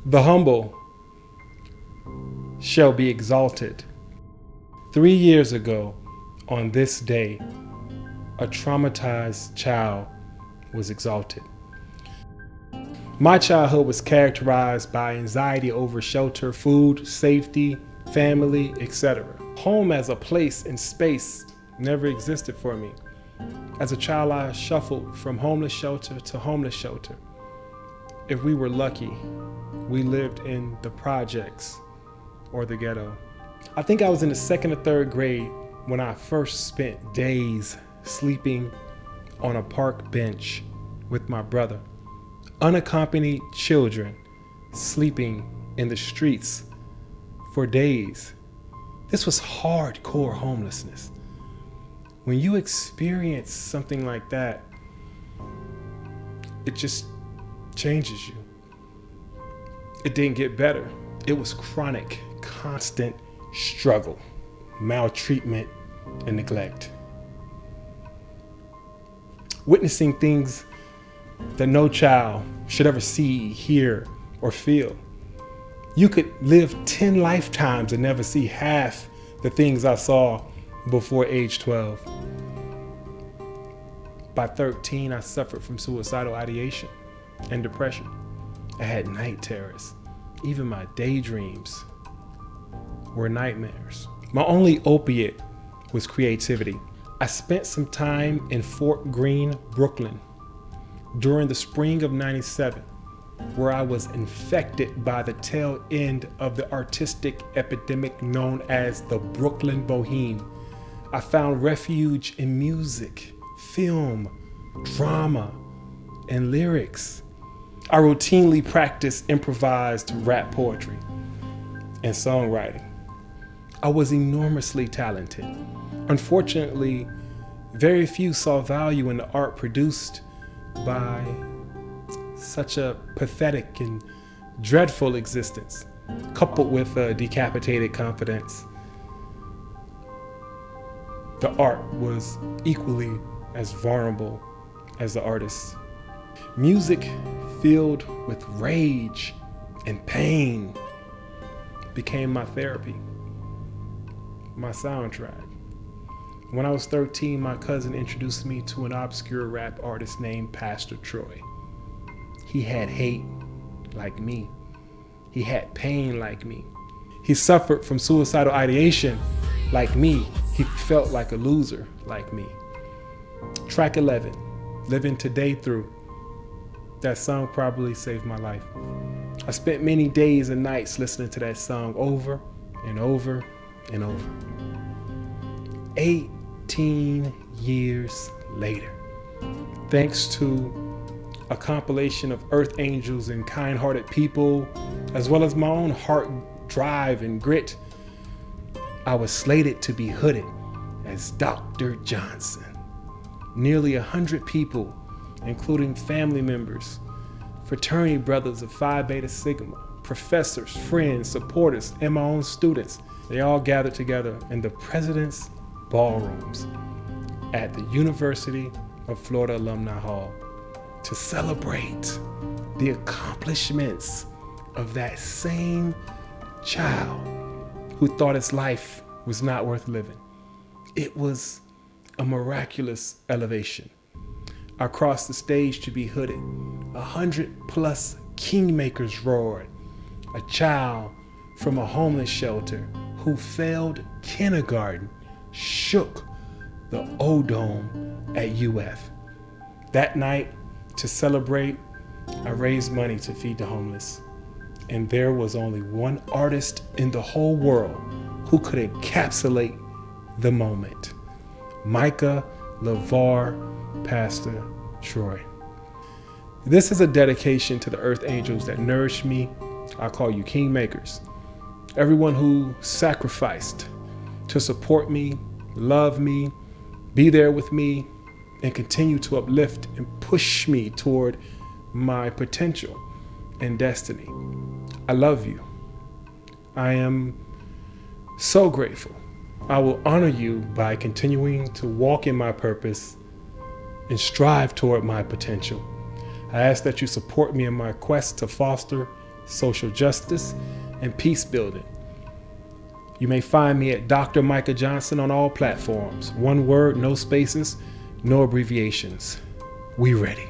The humble shall be exalted. 3 years ago, on this day, a traumatized child was exalted. My childhood was characterized by anxiety over shelter, food, safety, family, etc. Home as a place and space never existed for me. As a child, I shuffled from homeless shelter to homeless shelter. If we were lucky, we lived in the projects or the ghetto. I think I was in the 2nd or 3rd grade when I first spent days sleeping on a park bench with my brother. Unaccompanied children sleeping in the streets for days. This was hardcore homelessness. When you experience something like that, it just changes you. It didn't get better. It was chronic, constant struggle, maltreatment, and neglect. Witnessing things that no child should ever see, hear, or feel. You could live 10 lifetimes and never see half the things I saw before age 12. By 13, I suffered from suicidal ideation and depression. I had night terrors. Even my daydreams were nightmares. My only opiate was creativity. I spent some time in Fort Greene, Brooklyn during the spring of '97, where I was infected by the tail end of the artistic epidemic known as the Brooklyn Boheme. I found refuge in music, film, drama, and lyrics. I routinely practiced improvised rap poetry and songwriting. I was enormously talented. Unfortunately, very few saw value in the art produced by such a pathetic and dreadful existence, coupled with a decapitated confidence. The art was equally as vulnerable as the artist. Music filled with rage and pain became my therapy, my soundtrack. When I was 13, my cousin introduced me to an obscure rap artist named Pastor Troy. He had hate like me. He had pain like me. He suffered from suicidal ideation like me. He felt like a loser like me. Track 11, Living Today Through. That song probably saved my life. I spent many days and nights listening to that song over and over and over. 18 years later, thanks to a compilation of earth angels and kind-hearted people, as well as my own heart drive and grit, I was slated to be hooded as Dr. Johnson. Nearly 100 people, including family members, fraternity brothers of Phi Beta Sigma, professors, friends, supporters, and my own students, they all gathered together in the president's ballrooms at the University of Florida Alumni Hall to celebrate the accomplishments of that same child who thought his life was not worth living. It was a miraculous elevation. I crossed the stage to be hooded. 100+ kingmakers roared. A child from a homeless shelter who failed kindergarten shook the O-Dome at UF. That night, to celebrate, I raised money to feed the homeless. And there was only one artist in the whole world who could encapsulate the moment. Micah LeVar Pastor Troy. This is a dedication to the earth angels that nourished me. I call you kingmakers. Everyone who sacrificed to support me, love me, be there with me, and continue to uplift and push me toward my potential and destiny. I love you. I am so grateful. I will honor you by continuing to walk in my purpose and strive toward my potential. I ask that you support me in my quest to foster social justice, and peace building. You may find me at Dr. Micah Johnson on all platforms. One word, no spaces, no abbreviations. We ready.